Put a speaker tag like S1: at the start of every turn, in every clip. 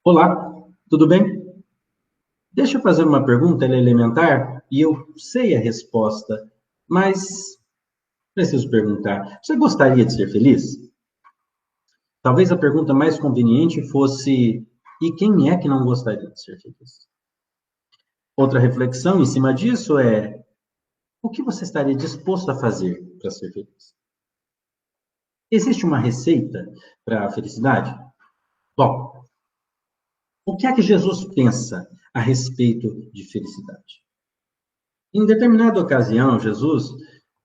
S1: Olá, tudo bem? Deixa eu fazer uma pergunta, ela é elementar e eu sei a resposta, mas preciso perguntar. Você gostaria de ser feliz? Talvez a pergunta mais conveniente fosse: e quem é que não gostaria de ser feliz? Outra reflexão em cima disso é: o que você estaria disposto a fazer para ser feliz? Existe uma receita para a felicidade? Bom, o que é que Jesus pensa a respeito de felicidade? Em determinada ocasião, Jesus,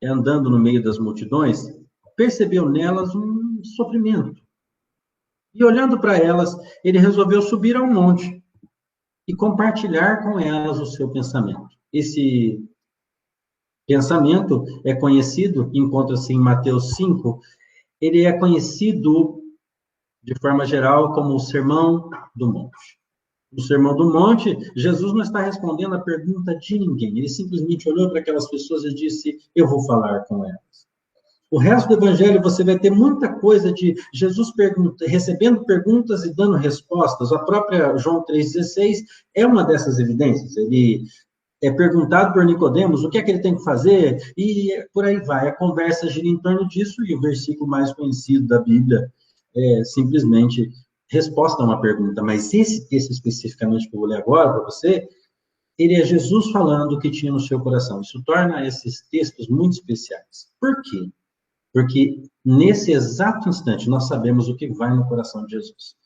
S1: andando no meio das multidões, percebeu nelas um sofrimento. E olhando para elas, ele resolveu subir a um monte e compartilhar com elas o seu pensamento. Esse pensamento é conhecido, encontra-se em Mateus 5, ele é conhecido de forma geral como o Sermão do Monte. No Sermão do Monte, Jesus não está respondendo a pergunta de ninguém. Ele simplesmente olhou para aquelas pessoas e disse: eu vou falar com elas. O resto do Evangelho você vai ter muita coisa de Jesus recebendo perguntas e dando respostas. A própria João 3,16 é uma dessas evidências. Ele é perguntado por Nicodemos o que é que ele tem que fazer, e por aí vai. A conversa gira em torno disso, e o versículo mais conhecido da Bíblia é simplesmente resposta a uma pergunta. Mas esse texto especificamente que eu vou ler agora para você, ele é Jesus falando o que tinha no seu coração. Isso torna esses textos muito especiais. Por quê? Porque nesse exato instante nós sabemos o que vai no coração de Jesus.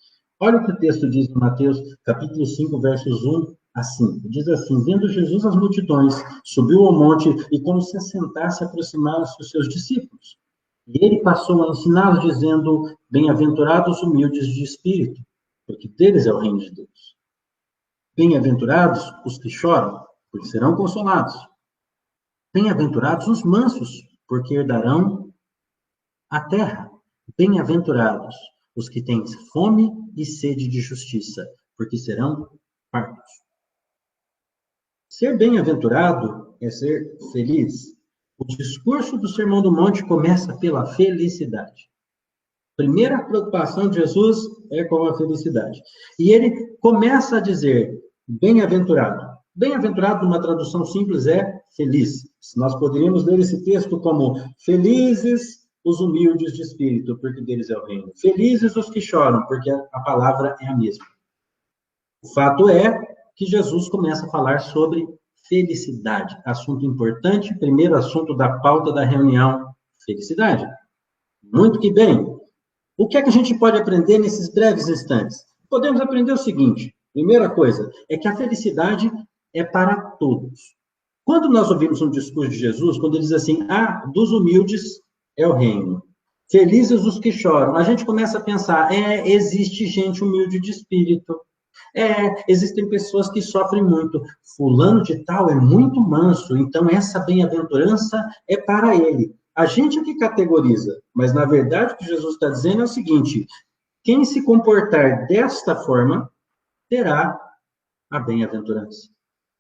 S1: Olha o que o texto diz em Mateus, capítulo 5, versos 1 a 5. Diz assim: vendo Jesus as multidões, subiu ao monte e, como se assentasse, aproximaram-se os seus discípulos. E ele passou a ensiná-los, dizendo: bem-aventurados os humildes de espírito, porque deles é o reino de Deus. Bem-aventurados os que choram, porque serão consolados. Bem-aventurados os mansos, porque herdarão a terra. Bem-aventurados os que têm fome e sede de justiça, porque serão fartos. Ser bem-aventurado é ser feliz. O discurso do Sermão do Monte começa pela felicidade. Primeira preocupação de Jesus é com a felicidade. E ele começa a dizer: bem-aventurado. Bem-aventurado, numa tradução simples, é feliz. Nós poderíamos ler esse texto como: felizes os humildes de espírito, porque deles é o reino. Felizes os que choram, porque a palavra é a mesma. O fato é que Jesus começa a falar sobre felicidade. Assunto importante, primeiro assunto da pauta da reunião: felicidade. Muito que bem. O que é que a gente pode aprender nesses breves instantes? Podemos aprender o seguinte: primeira coisa, é que a felicidade é para todos. Quando nós ouvimos um discurso de Jesus, quando ele diz assim: dos humildes é o reino, felizes os que choram, a gente começa a pensar: existe gente humilde de espírito, existem pessoas que sofrem muito, fulano de tal é muito manso, então essa bem-aventurança é para ele. A gente é que categoriza, mas na verdade o que Jesus está dizendo é o seguinte: quem se comportar desta forma terá a bem-aventurança.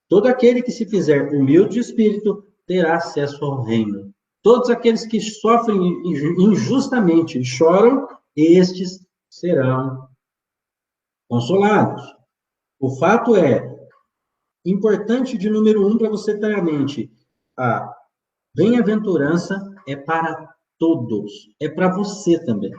S1: Todo aquele que se fizer humilde de espírito terá acesso ao reino. Todos aqueles que sofrem injustamente e choram, estes serão consolados. O fato é, importante de número 1 para você ter a mente: a bem-aventurança é para todos, é para você também.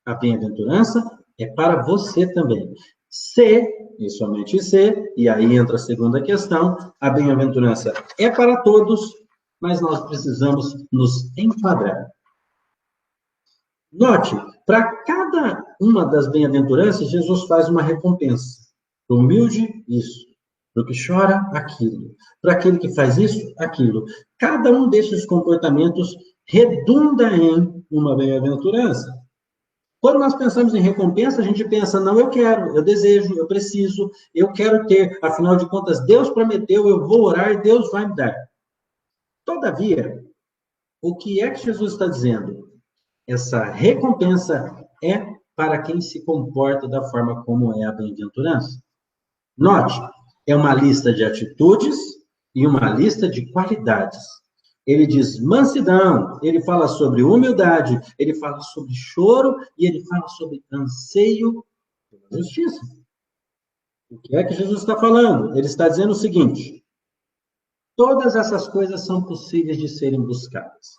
S1: A bem-aventurança é para você também. Se, e somente se, e aí entra a segunda questão, a bem-aventurança é para todos, mas nós precisamos nos enquadrar. Note, para cada uma das bem-aventuranças, Jesus faz uma recompensa. Para o humilde, isso. Para o que chora, aquilo. Para aquele que faz isso, aquilo. Cada um desses comportamentos redunda em uma bem-aventurança. Quando nós pensamos em recompensa, a gente pensa: não, eu quero, eu desejo, eu preciso, eu quero ter. Afinal de contas, Deus prometeu, eu vou orar e Deus vai me dar. Todavia, o que é que Jesus está dizendo? Essa recompensa é para quem se comporta da forma como é a bem-aventurança. Note, é uma lista de atitudes e uma lista de qualidades. Ele diz mansidão, ele fala sobre humildade, ele fala sobre choro e ele fala sobre anseio pela justiça. O que é que Jesus está falando? Ele está dizendo o seguinte: todas essas coisas são possíveis de serem buscadas.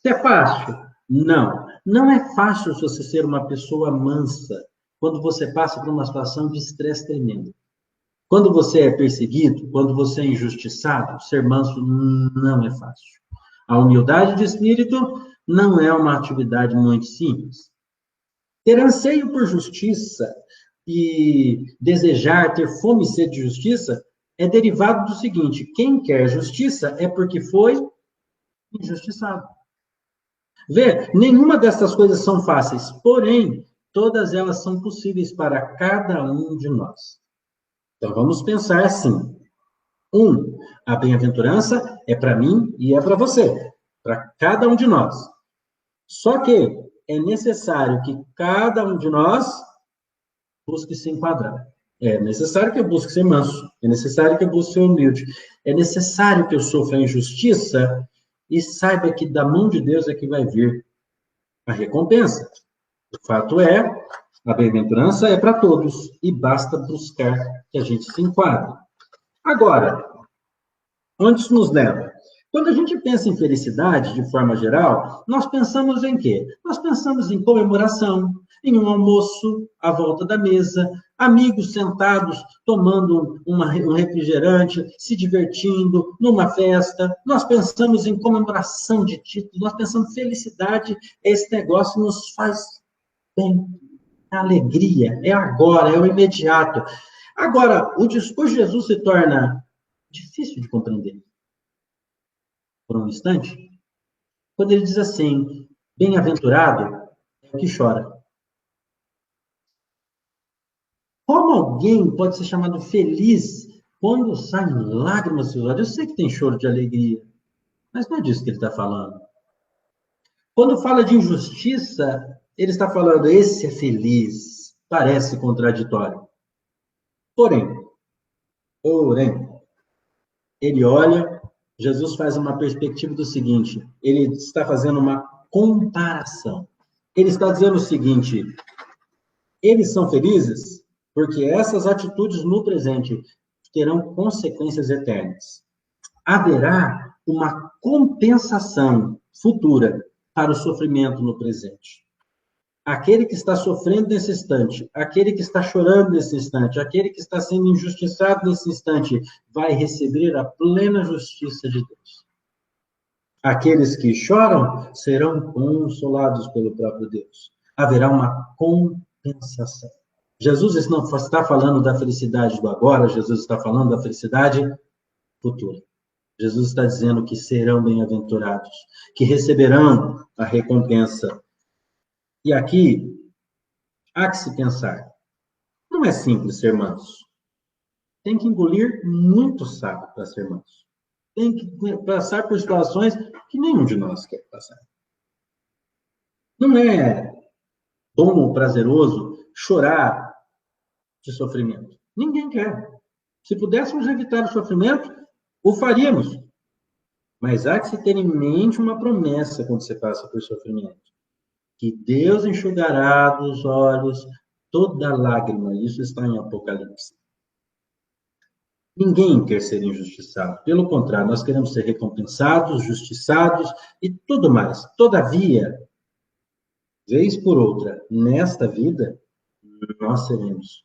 S1: Se é fácil? Não. Não é fácil você ser uma pessoa mansa quando você passa por uma situação de estresse tremendo. Quando você é perseguido, quando você é injustiçado, ser manso não é fácil. A humildade de espírito não é uma atividade muito simples. Ter anseio por justiça e desejar ter fome e sede de justiça é derivado do seguinte: quem quer justiça é porque foi injustiçado. Vê, nenhuma dessas coisas são fáceis, porém, todas elas são possíveis para cada um de nós. Então, vamos pensar assim. A bem-aventurança é para mim e é para você, para cada um de nós. Só que é necessário que cada um de nós busque se enquadrar. É necessário que eu busque ser manso, é necessário que eu busque ser humilde, é necessário que eu sofra a injustiça e saiba que da mão de Deus é que vai vir a recompensa. O fato é, a bem-aventurança é para todos e basta buscar que a gente se enquadre. Agora, onde isso nos leva? Quando a gente pensa em felicidade, de forma geral, nós pensamos em quê? Nós pensamos em comemoração, em um almoço à volta da mesa, amigos sentados tomando um refrigerante, se divertindo, numa festa. Nós pensamos em comemoração de títulos, nós pensamos felicidade, esse negócio nos faz bem, é alegria, é agora, é o imediato. Agora, o discurso de Jesus se torna difícil de compreender por um instante, quando ele diz assim: bem-aventurado é o que chora. Como alguém pode ser chamado feliz quando saem lágrimas dos seus olhos? Eu sei que tem choro de alegria, mas não é disso que ele está falando. Quando fala de injustiça, ele está falando, esse é feliz. Parece contraditório. Porém, ele olha, Jesus faz uma perspectiva do seguinte, ele está fazendo uma comparação. Ele está dizendo o seguinte: eles são felizes porque essas atitudes no presente terão consequências eternas. Haverá uma compensação futura para o sofrimento no presente. Aquele que está sofrendo nesse instante, aquele que está chorando nesse instante, aquele que está sendo injustiçado nesse instante, vai receber a plena justiça de Deus. Aqueles que choram serão consolados pelo próprio Deus. Haverá uma compensação. Jesus não está falando da felicidade do agora, Jesus está falando da felicidade futura. Jesus está dizendo que serão bem-aventurados, que receberão a recompensa. E aqui, há que se pensar, não é simples ser manso. Tem que engolir muito sapo para ser manso. Tem que passar por situações que nenhum de nós quer passar. Não é bom ou prazeroso chorar de sofrimento. Ninguém quer. Se pudéssemos evitar o sofrimento, o faríamos. Mas há que se ter em mente uma promessa quando você passa por sofrimento. Que Deus enxugará dos olhos toda lágrima. Isso está em Apocalipse. Ninguém quer ser injustiçado. Pelo contrário, nós queremos ser recompensados, justiçados e tudo mais. Todavia, vez por outra, nesta vida, nós seremos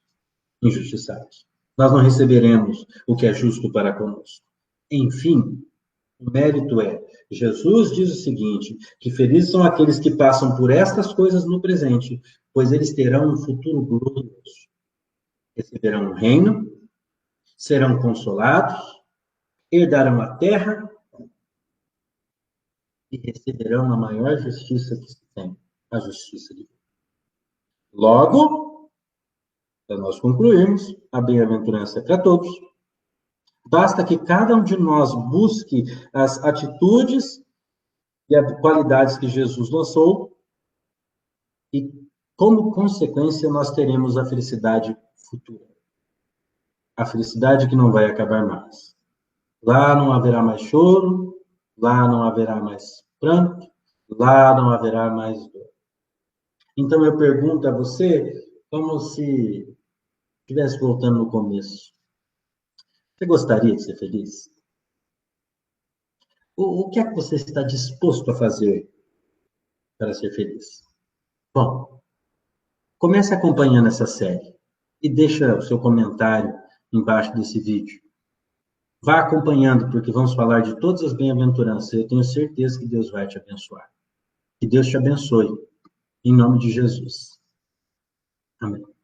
S1: injustiçados. Nós não receberemos o que é justo para conosco. Enfim, o mérito é, Jesus diz o seguinte, que felizes são aqueles que passam por estas coisas no presente, pois eles terão um futuro glorioso. Receberão um reino, serão consolados, herdarão a terra e receberão a maior justiça que se tem, a justiça de Deus. Logo, para nós concluirmos, a bem-aventurança é para todos. Basta que cada um de nós busque as atitudes e as qualidades que Jesus lançou e, como consequência, nós teremos a felicidade futura. A felicidade que não vai acabar mais. Lá não haverá mais choro, lá não haverá mais pranto, lá não haverá mais dor. Então eu pergunto a você, como se estivesse voltando no começo, você gostaria de ser feliz? O que é que você está disposto a fazer para ser feliz? Bom, comece acompanhando essa série e deixa o seu comentário embaixo desse vídeo. Vá acompanhando, porque vamos falar de todas as bem-aventuranças. Eu tenho certeza que Deus vai te abençoar. Que Deus te abençoe, em nome de Jesus. Amém.